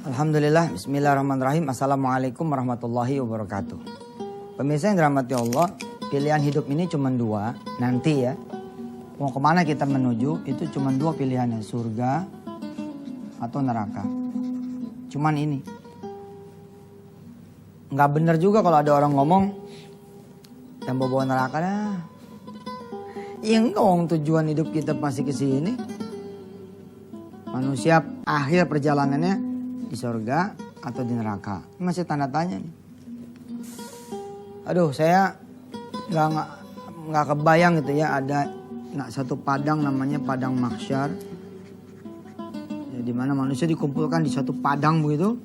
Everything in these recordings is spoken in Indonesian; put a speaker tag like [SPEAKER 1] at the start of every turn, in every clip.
[SPEAKER 1] Alhamdulillah, bismillahirrahmanirrahim. Assalamualaikum warahmatullahi wabarakatuh. Pemirsa yang dirahmati Allah, pilihan hidup ini cuma dua. Nanti ya, mau kemana kita menuju itu cuma dua pilihannya, surga atau neraka. Cuman ini. Nggak bener juga kalau ada orang ngomong yang bawa neraka dah. Ya enggak, tujuan hidup kita pasti ke sini. Manusia akhir perjalanannya di surga atau di neraka. Ini masih tanda tanya nih. Aduh, saya nggak kebayang gitu ya, ada satu padang namanya padang mahsyar. Ya, di mana manusia dikumpulkan di satu padang begitu.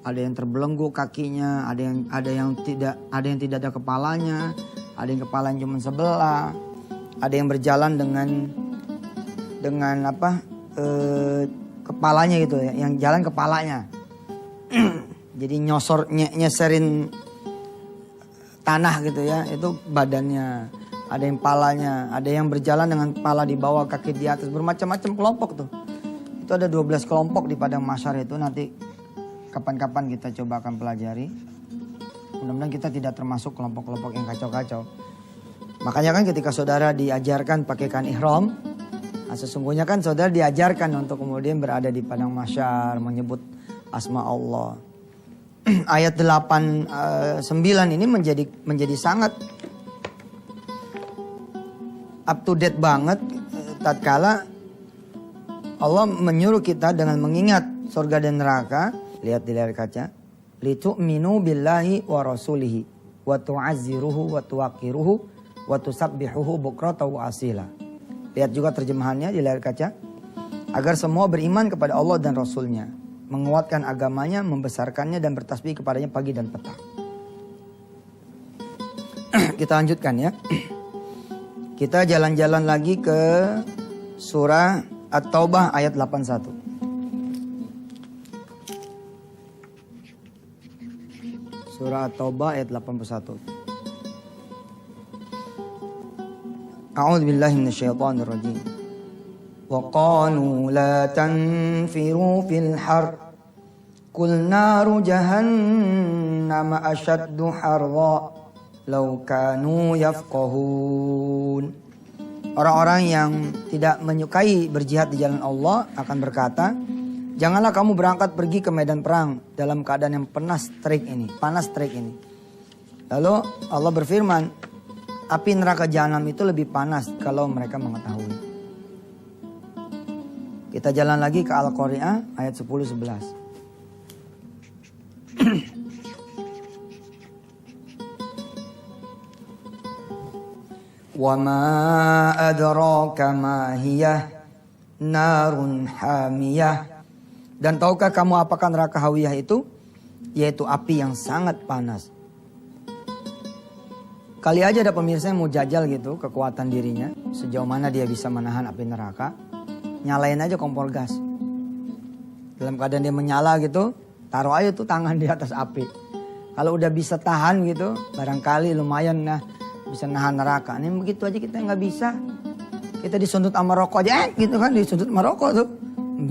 [SPEAKER 1] Ada yang terbelenggu kakinya, ada yang tidak ada kepalanya, ada yang kepalanya cuma sebelah, ada yang berjalan dengan kepalanya gitu ya, yang jalan kepalanya. Jadi nyeserin tanah gitu ya, itu badannya. Ada yang palanya, ada yang berjalan dengan kepala di bawah, kaki di atas, bermacam-macam kelompok tuh. Itu ada 12 kelompok di padang mahsyar itu, nanti kapan-kapan kita coba akan pelajari. Mudah-mudahan kita tidak termasuk kelompok-kelompok yang kacau-kacau. Makanya kan ketika saudara diajarkan pakaikan ihram, nah, sesungguhnya kan saudara diajarkan untuk kemudian berada di padang mahsyar, menyebut asma Allah. Ayat 8, 9 ini menjadi sangat up to date banget tatkala Allah menyuruh kita dengan mengingat surga dan neraka. Lihat di layar kaca. Litu'minu billahi wa rasulihi wa tu'azziruhu wa tuwaqiruhu wa tusabbihuhu bukrata wa asila. Lihat juga terjemahannya di layar kaca. Agar semua beriman kepada Allah dan Rasulnya, menguatkan agamanya, membesarkannya dan bertasbih kepadanya pagi dan petang. Kita lanjutkan ya. Kita jalan-jalan lagi ke surah At-Taubah ayat 81. Surah At-Taubah ayat 81. A'udzu billahi minasyaitonir rajim. Wa qalu la tanfiru fil har. Qul naru jahannam ashaddu harra law kanu yafqahun. Orang-orang yang tidak menyukai berjihad di jalan Allah akan berkata, janganlah kamu berangkat pergi ke medan perang dalam keadaan yang panas terik ini. Lalu Allah berfirman, api neraka jahanam itu lebih panas kalau mereka mengetahui. Kita jalan lagi ke Al-Qari'ah ayat 10-11. Wa ma adraka ma hiyah narun hamiyah. Dan tahukah kamu apakah neraka hawiyah itu? Yaitu api yang sangat panas. Kali aja ada pemirsa yang mau jajal gitu kekuatan dirinya, sejauh mana dia bisa menahan api neraka. Nyalain aja kompor gas. Dalam keadaan dia menyala gitu, taruh aja tuh tangan di atas api. Kalau udah bisa tahan gitu, barangkali lumayan bisa nahan neraka. Ini begitu aja kita nggak bisa. Kita disundut sama rokok aja gitu kan, disundut sama rokok tuh.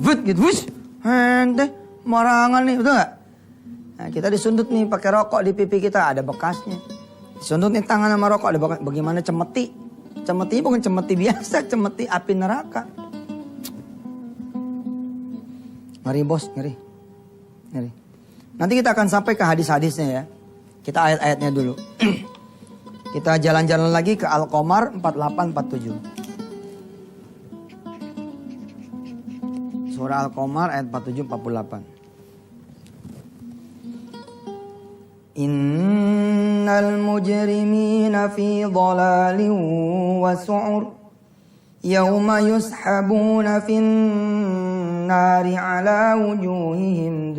[SPEAKER 1] But gitu, wush. Hente, marangan nih, betul gak? Nah, kita disundut nih pakai rokok di pipi kita, ada bekasnya. Disundut nih tangan sama rokok, ada bekas. Bagaimana cemeti? Cemeti bukan cemeti biasa, cemeti api neraka. Ngeri bos, ngeri. Nanti kita akan sampai ke hadis-hadisnya ya. Kita ayat-ayatnya dulu. Kita jalan-jalan lagi ke Al-Qamar 48-47. Surah Al-Qamar ayat 47-48. Innal mujrimina fi dhalalin wa su'ur. Yawma yushabuna fin nari ala wujuhihim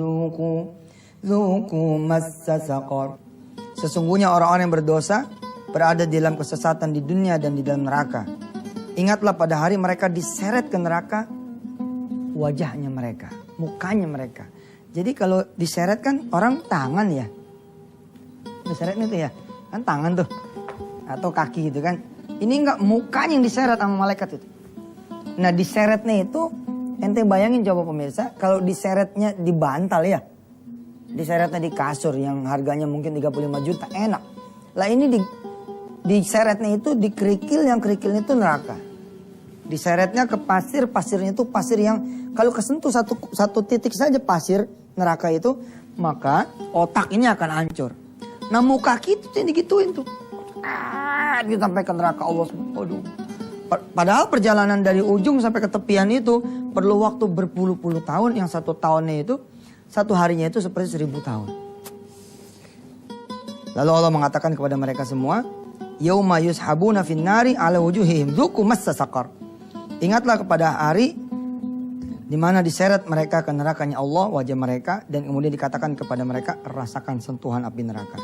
[SPEAKER 1] dhuku massa saqar. Sesungguhnya orang-orang yang berdosa berada di dalam kesesatan di dunia dan di dalam neraka. Ingatlah pada hari mereka diseret ke neraka, wajahnya mereka, mukanya mereka. Jadi kalau diseret kan orang tangan ya. Diseret itu ya, kan tangan tuh. Atau kaki gitu kan. Ini enggak, mukanya yang diseret sama malaikat itu. Nah diseretnya itu Ente bayangin coba pemirsa, kalau diseretnya di bantal ya. Diseretnya di kasur yang harganya mungkin 35 juta, enak. Lah ini diseretnya itu di kerikil, yang kerikilnya itu neraka. Diseretnya ke pasir, pasirnya itu pasir yang kalau kesentuh satu titik saja pasir neraka itu, maka otak ini akan hancur. Nah muka kita yang digituin tuh. Gitu sampai ke neraka Allah. Aduh. Padahal perjalanan dari ujung sampai ke tepian itu perlu waktu berpuluh-puluh tahun. Yang 1 tahunnya itu, 1 harinya itu seperti 1000 tahun. Lalu Allah mengatakan kepada mereka semua, yauma yushabuna finnari ala wujuhihim dzuqu massa saqar. Ingatlah kepada hari di mana diseret mereka ke nerakanya Allah, wajah mereka, dan kemudian dikatakan kepada mereka, rasakan sentuhan api neraka.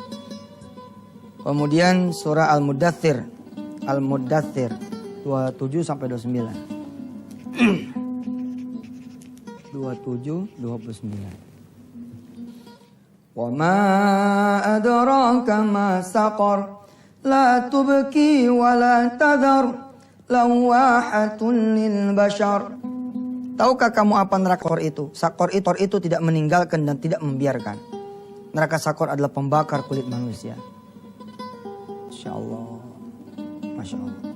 [SPEAKER 1] Kemudian surah Al-Muddathir 27 sampai 29. 27 29. Wa ma adraka ma saqar la tubki wa la tadhar lawahatun lil bashar. Tahukah kamu apa neraka sakor itu? Sakor itu tidak meninggalkan dan tidak membiarkan. Neraka sakor adalah pembakar kulit manusia. Masya Allah. Masya Allah.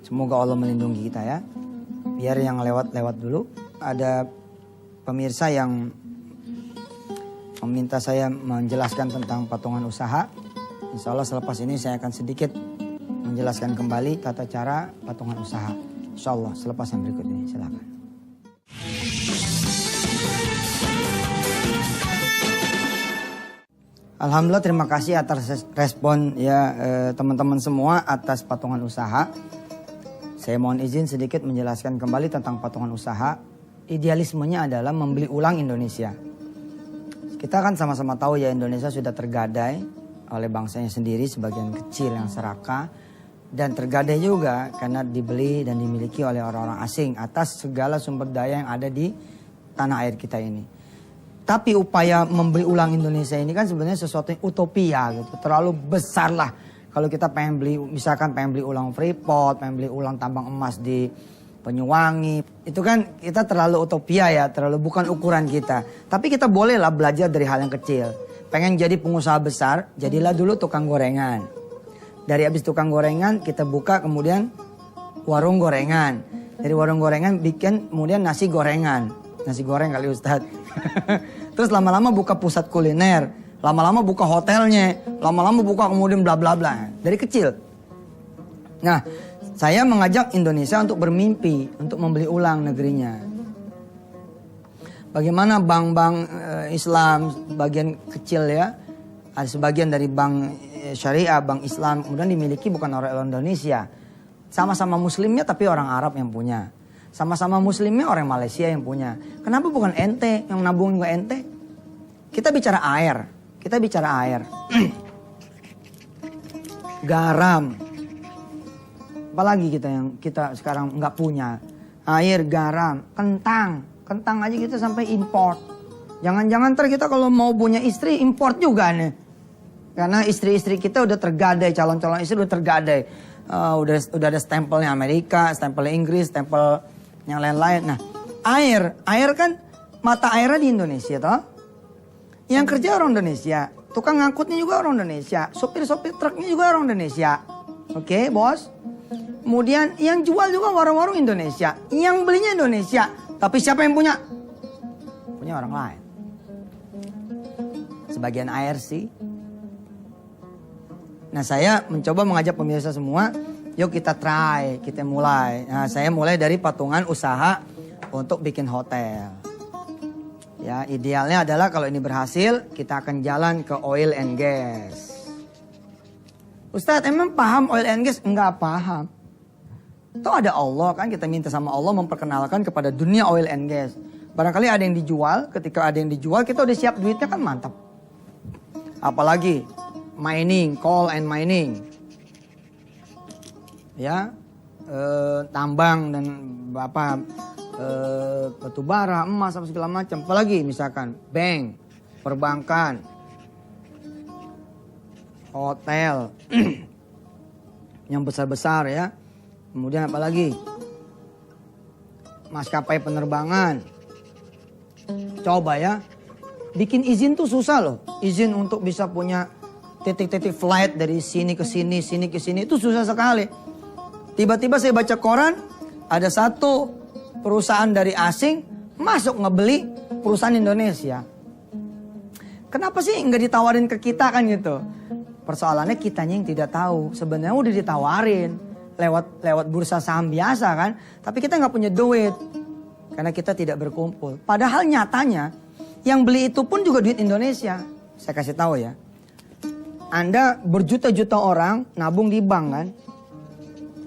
[SPEAKER 1] Semoga Allah melindungi kita ya. Biar yang lewat-lewat dulu. Ada pemirsa yang meminta saya menjelaskan tentang patungan usaha. Insya Allah selepas ini saya akan sedikit menjelaskan kembali tata cara patungan usaha. Insya Allah selepas yang berikut ini. Silakan. Alhamdulillah, terima kasih atas respon ya teman-teman semua atas patungan usaha. Saya mohon izin sedikit menjelaskan kembali tentang patungan usaha. Idealismenya adalah membeli ulang Indonesia. Kita kan sama-sama tahu ya, Indonesia sudah tergadai oleh bangsanya sendiri, sebagian kecil yang serakah. Dan tergadai juga karena dibeli dan dimiliki oleh orang-orang asing atas segala sumber daya yang ada di tanah air kita ini. Tapi upaya membeli ulang Indonesia ini kan sebenarnya sesuatu yang utopia gitu. Terlalu besar lah. Kalau kita pengen beli, misalkan pengen beli ulang Freeport, pengen beli ulang tambang emas di Banyuwangi. Itu kan kita terlalu utopia ya, terlalu bukan ukuran kita. Tapi kita bolehlah belajar dari hal yang kecil. Pengen jadi pengusaha besar, jadilah dulu tukang gorengan. Dari habis tukang gorengan kita buka kemudian warung gorengan. Dari warung gorengan bikin kemudian nasi gorengan. Nasi goreng kali Ustadz. Terus lama-lama buka pusat kuliner. Lama-lama buka hotelnya. Lama-lama buka kemudian bla bla bla. Dari kecil. Nah, saya mengajak Indonesia untuk bermimpi. Untuk membeli ulang negerinya. Bagaimana bank-bank Islam bagian kecil ya. Ada sebagian dari bank syariah, bank Islam, kemudian dimiliki bukan orang Indonesia. Sama-sama muslimnya tapi orang Arab yang punya. Sama-sama muslimnya orang Malaysia yang punya. Kenapa bukan ente yang nabungin ke ente? Kita bicara air. Kita bicara air. Garam. Apalagi kita yang kita sekarang nggak punya. Air, garam, kentang. Kentang aja kita sampai import. Jangan-jangan ntar kita kalau mau punya istri import juga nih. Karena istri-istri kita udah tergadai, calon-calon istri udah tergadai. Udah ada stempelnya Amerika, stempelnya Inggris, stempel yang lain-lain. Nah, air kan mata airnya di Indonesia toh. Yang kerja orang Indonesia, tukang ngangkutnya juga orang Indonesia, sopir-sopir truknya juga orang Indonesia. Oke, bos. Kemudian yang jual juga warung-warung Indonesia, yang belinya Indonesia. Tapi siapa yang punya? Punya orang lain. Sebagian air sih. Nah, saya mencoba mengajak pemirsa semua, yuk kita try, kita mulai. Nah, saya mulai dari patungan usaha untuk bikin hotel. Ya, idealnya adalah kalau ini berhasil, kita akan jalan ke oil and gas. Ustadz, emang paham oil and gas? Enggak paham. Toh ada Allah kan, kita minta sama Allah memperkenalkan kepada dunia oil and gas. Barangkali ada yang dijual, ketika ada yang dijual kita udah siap duitnya kan mantap. Apalagi mining, coal and mining, ya, tambang dan batu bara, emas, apa segala macam. Apalagi misalkan bank, perbankan, hotel, yang besar-besar ya. Kemudian apalagi maskapai penerbangan. Coba ya, bikin izin tuh susah loh. Izin untuk bisa punya titik-titik flight dari sini ke sini itu susah sekali. Tiba-tiba saya baca koran, ada satu perusahaan dari asing masuk ngebeli perusahaan Indonesia. Kenapa sih nggak ditawarin ke kita kan gitu? Persoalannya kitanya yang tidak tahu. Sebenarnya udah ditawarin lewat bursa saham biasa kan. Tapi kita nggak punya duit karena kita tidak berkumpul. Padahal nyatanya yang beli itu pun juga duit Indonesia. Saya kasih tahu ya. Anda berjuta-juta orang nabung di bank kan.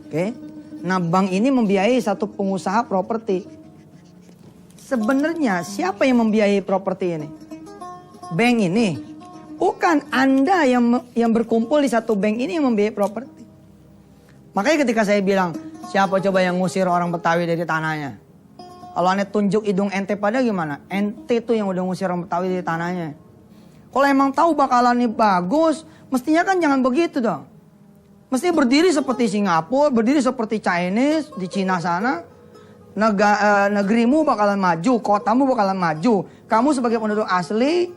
[SPEAKER 1] Oke. Nah bank ini membiayai satu pengusaha properti. Sebenarnya siapa yang membiayai properti ini? Bank ini. Bukan Anda yang berkumpul di satu bank ini yang membiayai properti. Makanya ketika saya bilang, siapa coba yang ngusir orang Betawi dari tanahnya? Kalau Anda tunjuk hidung ente pada gimana? Ente tuh yang udah ngusir orang Betawi dari tanahnya. Kalau emang tahu bakalan ini bagus, mestinya kan jangan begitu dong. Mesti berdiri seperti Singapura, berdiri seperti Chinese di Cina sana. Negerimu bakalan maju, kotamu bakalan maju. Kamu sebagai penduduk asli,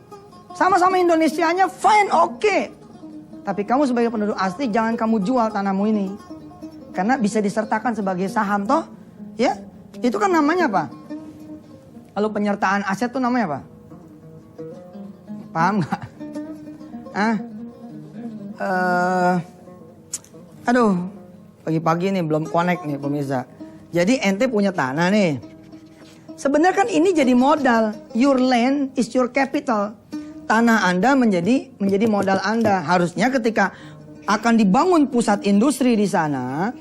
[SPEAKER 1] sama-sama Indonesianya fine, oke. Tapi kamu sebagai penduduk asli jangan kamu jual tanahmu ini. Karena bisa disertakan sebagai saham toh. Ya, itu kan namanya apa? Kalau penyertaan aset tuh namanya apa? Paham gak? Aduh, pagi-pagi nih belum connect nih pemirsa. Jadi ente punya tanah nih. Sebenarnya kan ini jadi modal. Your land is your capital. Tanah Anda menjadi modal Anda. Harusnya ketika akan dibangun pusat industri di sana,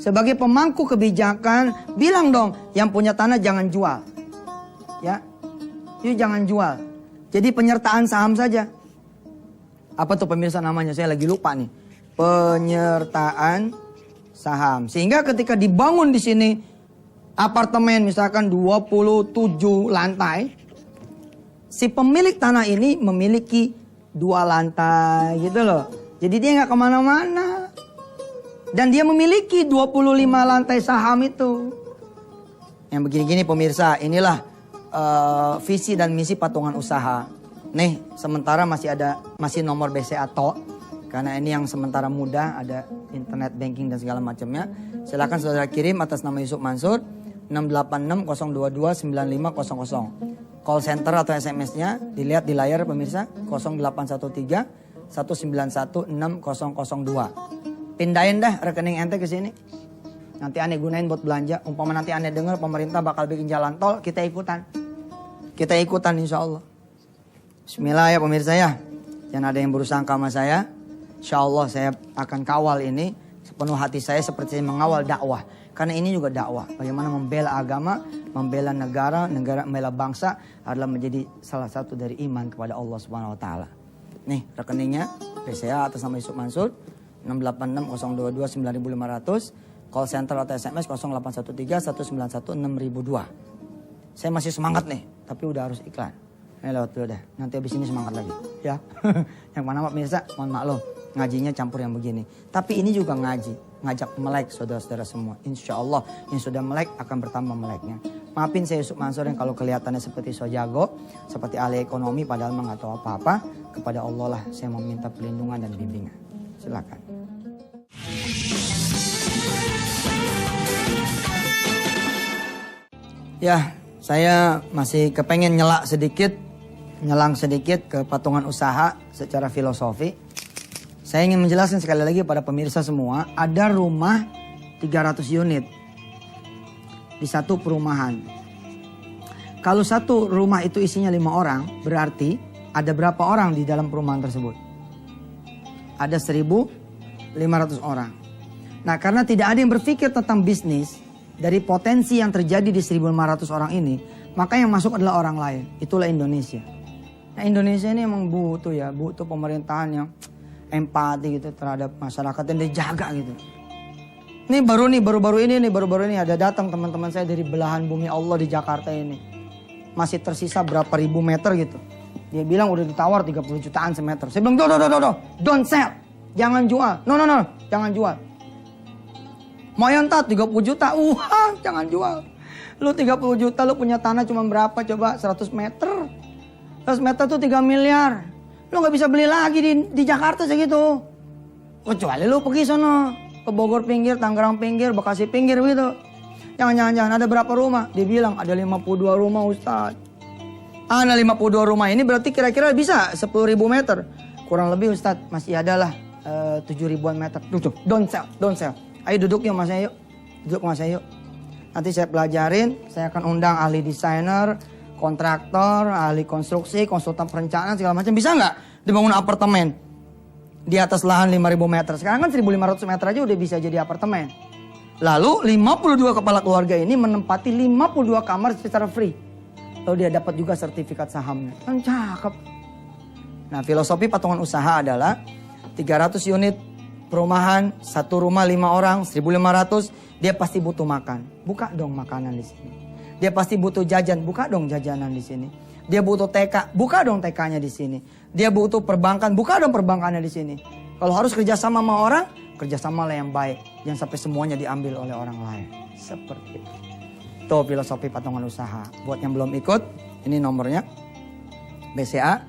[SPEAKER 1] sebagai pemangku kebijakan, bilang dong, yang punya tanah jangan jual. Ya, yuk jangan jual. Jadi penyertaan saham saja. Apa tuh pemirsa namanya? Saya lagi lupa nih. Penyertaan saham. Sehingga ketika dibangun di sini apartemen misalkan 27 lantai, si pemilik tanah ini memiliki 2 lantai gitu loh. Jadi dia nggak kemana-mana. Dan dia memiliki 25 lantai saham itu. Yang begini-gini pemirsa, inilah visi dan misi patungan usaha. Nih, sementara masih nomor BCA TO. Karena ini yang sementara mudah, ada internet banking dan segala macamnya. Silakan saudara kirim atas nama Yusuf Mansur 686-022-9500. Call center atau SMS-nya dilihat di layar pemirsa 0813-191-6002. Pindahin dah rekening ente ke sini. Nanti aneh gunain buat belanja. Umpama nanti aneh dengar pemerintah bakal bikin jalan tol, kita ikutan. Kita ikutan insya Allah. Bismillah ya pemirsa ya. Jangan ada yang bersangka sama saya. Insya Allah saya akan kawal ini sepenuh hati saya seperti saya mengawal dakwah. Karena ini juga dakwah. Bagaimana membela agama, membela negara, membela bangsa adalah menjadi salah satu dari iman kepada Allah Subhanahu Wa Taala. Nih rekeningnya BCA atas nama Yusuf Mansur 686-022-9500. Call center atau SMS 0813-191-6002. Saya masih semangat nih, tapi udah harus iklan. Lewat dulu dah. Nanti habis ini semangat lagi. Ya. Yang mana Pak Mirsa? Mohon maklum. Ngajinya campur yang begini. Tapi ini juga ngaji. Ngajak melek saudara-saudara semua. Insya Allah yang sudah melek akan bertambah meleknya. Maafin saya Yusuf Mansur yang kalau kelihatannya seperti so jago. Seperti ahli ekonomi padahal nggak tahu apa-apa. Kepada Allah lah saya meminta perlindungan dan bimbingan. Silakan. Ya, saya masih kepengen nyelang sedikit ke patungan usaha secara filosofi. Saya ingin menjelaskan sekali lagi pada pemirsa semua, ada rumah 300 unit di satu perumahan. Kalau satu rumah itu isinya 5 orang, berarti ada berapa orang di dalam perumahan tersebut? Ada 1.500 orang. Nah, karena tidak ada yang berpikir tentang bisnis, dari potensi yang terjadi di 1.500 orang ini, maka yang masuk adalah orang lain. Itulah Indonesia. Nah, Indonesia ini emang butuh pemerintahan yang empati gitu terhadap masyarakat yang dijaga gitu. Ini baru-baru ini ada datang teman-teman saya dari belahan bumi Allah di Jakarta ini. Masih tersisa berapa ribu meter gitu. Dia bilang udah ditawar 30 jutaan semeter. Saya bilang, don't sell. Jangan jual. No, jangan jual. Mau yang 30 juta, jangan jual. Lu 30 juta lu punya tanah cuma berapa coba? 100 meter. 100 meter tuh 3 miliar. Lu gak bisa beli lagi di Jakarta segitu. Kecuali lu pergi sono. Ke Bogor pinggir, Tangerang pinggir, Bekasi pinggir gitu. Jangan ada berapa rumah? Dia bilang ada 52 rumah Ustaz. Ada 52 rumah ini berarti kira-kira bisa 10.000 meter. Kurang lebih Ustaz masih adalah 7.000-an meter. Duduk, don't sell. Ayo duduk yuk Mas yuk. Duduk Mas yuk. Nanti saya pelajarin, saya akan undang ahli desainer, kontraktor, ahli konstruksi, konsultan perencanaan segala macam. Bisa nggak dibangun apartemen di atas lahan 5.000 meter? Sekarang kan 1.500 meter aja udah bisa jadi apartemen. Lalu 52 kepala keluarga ini menempati 52 kamar secara free. Lalu dia dapat juga sertifikat sahamnya. Kan cakep. Nah, filosofi patungan usaha adalah 300 unit perumahan, satu rumah 5 orang, 1.500, dia pasti butuh makan. Buka dong makanan di sini. Dia pasti butuh jajan, buka dong jajanan di sini. Dia butuh TK, buka dong TK-nya di sini. Dia butuh perbankan, buka dong perbankannya di sini. Kalau harus kerjasama sama orang, kerjasama lah yang baik. Jangan sampai semuanya diambil oleh orang lain. Seperti itu. Itu filosofi patungan usaha. Buat yang belum ikut, ini nomornya. BCA,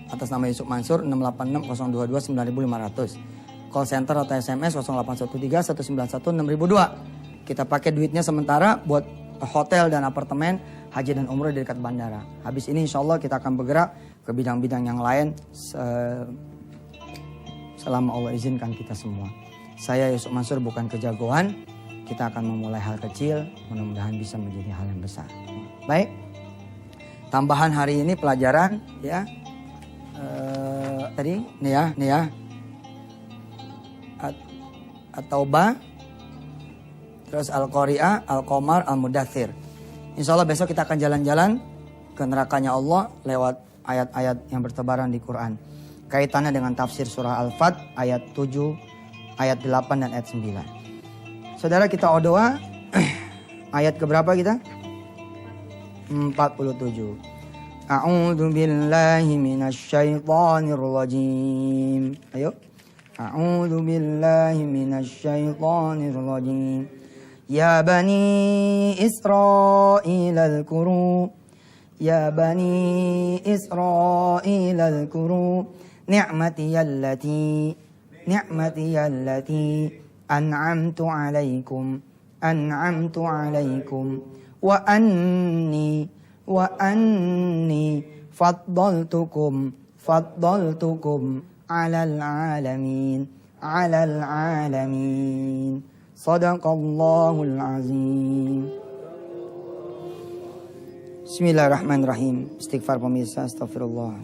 [SPEAKER 1] atas nama Yusuf Mansur, 686-022-9500. Call center atau SMS 0813-191-6002. Kita pakai duitnya sementara buat hotel dan apartemen, haji dan umroh di dekat bandara. Habis ini insya Allah kita akan bergerak ke bidang-bidang yang lain selama Allah izinkan kita semua. Saya Yusuf Mansur bukan kejagoan, kita akan memulai hal kecil, mudah-mudahan bisa menjadi hal yang besar. Baik, tambahan hari ini pelajaran ya. Tadi nih ya. At-Taubah, terus Al-Qari'ah, Al-Qamar, Al-Mudaththir. Insya Allah besok kita akan jalan-jalan ke nerakanya Allah lewat ayat-ayat yang bertebaran di Quran. Kaitannya dengan tafsir surah Al-Fat ayat 7, ayat 8 dan ayat 9. Saudara kita doa ayat keberapa kita? 47. A'udzu billahi minasyaitonir rajim. Ayo. A'udzu billahi minasyaitonir rajim. Ya bani Israil al-kuru. Ya bani Israil al-kuru. Ni'mati allati an'amtu 'alaikum. Wa anni faddaltukum 'alal 'alamin. Shadaqallahul 'azim. Bismillahirrahmanirrahim. Istighfar pemirsa, astagfirullah.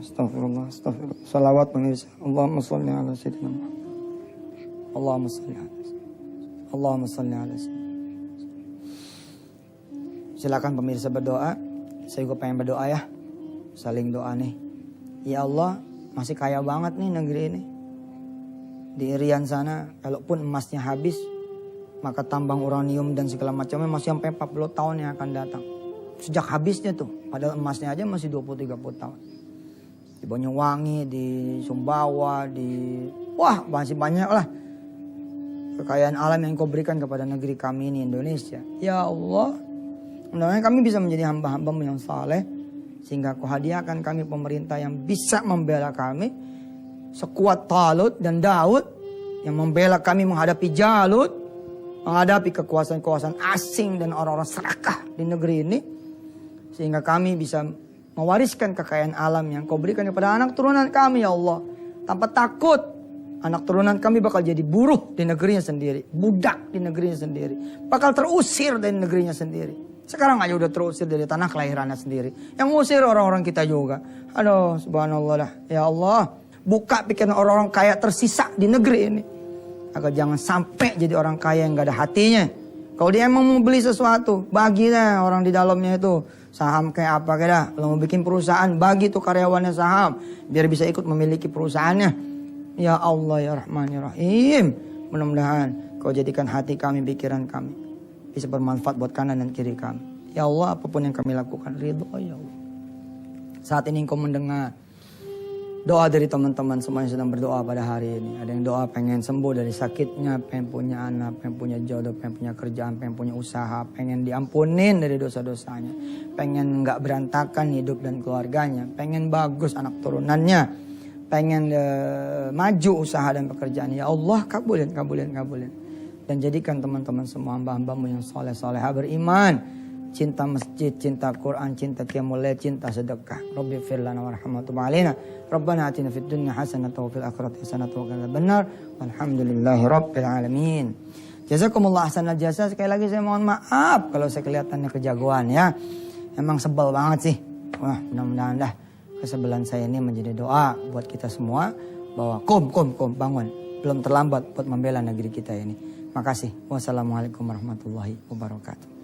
[SPEAKER 1] Salawat pemirsa. Allahumma shalli ala sayyidina Muhammad. Allahumma shalli ala sayyidina. Silakan pemirsa berdoa. Saya juga pengen berdoa ya. Saling doa nih. Ya Allah, masih kaya banget nih negeri ini. Di Irian sana, kalaupun emasnya habis, maka tambang uranium dan segala macamnya masih sampai 40 tahun yang akan datang. Sejak habisnya tuh, padahal emasnya aja masih 20-30 tahun. Di Banyuwangi, di Sumbawa, wah masih banyak lah kekayaan alam yang kau berikan kepada negeri kami ini Indonesia. Ya Allah, mudah-mudahan kami bisa menjadi hamba-hambamu yang saleh, sehingga kau hadiahkan kami pemerintah yang bisa membela kami sekuat Talut dan Daud, yang membela kami menghadapi Jalut, menghadapi kekuasaan-kekuasaan asing dan orang-orang serakah di negeri ini, sehingga kami bisa mewariskan kekayaan alam yang kau berikan kepada anak turunan kami ya Allah. Tanpa takut anak turunan kami bakal jadi buruh di negerinya sendiri, budak di negerinya sendiri, bakal terusir dari negerinya sendiri. Sekarang aja udah terusir dari tanah kelahirannya sendiri. Yang ngusir orang-orang kita juga. Aduh subhanallah lah. Ya Allah, buka pikiran orang-orang kaya tersisa di negeri ini, agar jangan sampai jadi orang kaya yang gak ada hatinya. Kalau dia emang mau beli sesuatu, bagilah orang di dalamnya itu saham kayak apa kayak dah. Kalau mau bikin perusahaan, bagi tuh karyawannya saham, biar bisa ikut memiliki perusahaannya. Ya Allah ya Rahman ya Rahim, mudah-mudahan kau jadikan hati kami, pikiran kami bisa bermanfaat buat kanan dan kiri kami. Ya Allah, apapun yang kami lakukan ridho ya Allah. Saat ini engkau mendengar Doa dari teman-teman semua yang sedang berdoa pada hari ini. Ada yang doa pengen sembuh dari sakitnya, pengen punya anak, pengen punya jodoh, pengen punya kerjaan, pengen punya usaha, pengen diampunin dari dosa-dosanya, pengen nggak berantakan hidup dan keluarganya, pengen bagus anak turunannya, pengen maju usaha dan pekerjaan. Ya Allah, kabulin. Dan jadikan teman-teman semua hamba-hambamu yang soleh-soleha beriman, cinta masjid, cinta Quran, cinta qiyamul lail, cinta sedekah. Rabbi fir lana warhamna tub alaina. Rabbana atina fid dunya hasanatan wa fil akhirati hasanatan wa qina adzabannar. Walhamdulillahi rabbil alamin. Jazakumullah ahsanal jasa. Sekali lagi saya mohon maaf kalau saya kelihatannya kejagoan ya. Emang sebel banget sih. Wah, mudah-mudahan dah kesebelan saya ini menjadi doa buat kita semua bahwa bangun. Belum terlambat buat membela negeri kita ini. Makasih. Wassalamualaikum warahmatullahi wabarakatuh.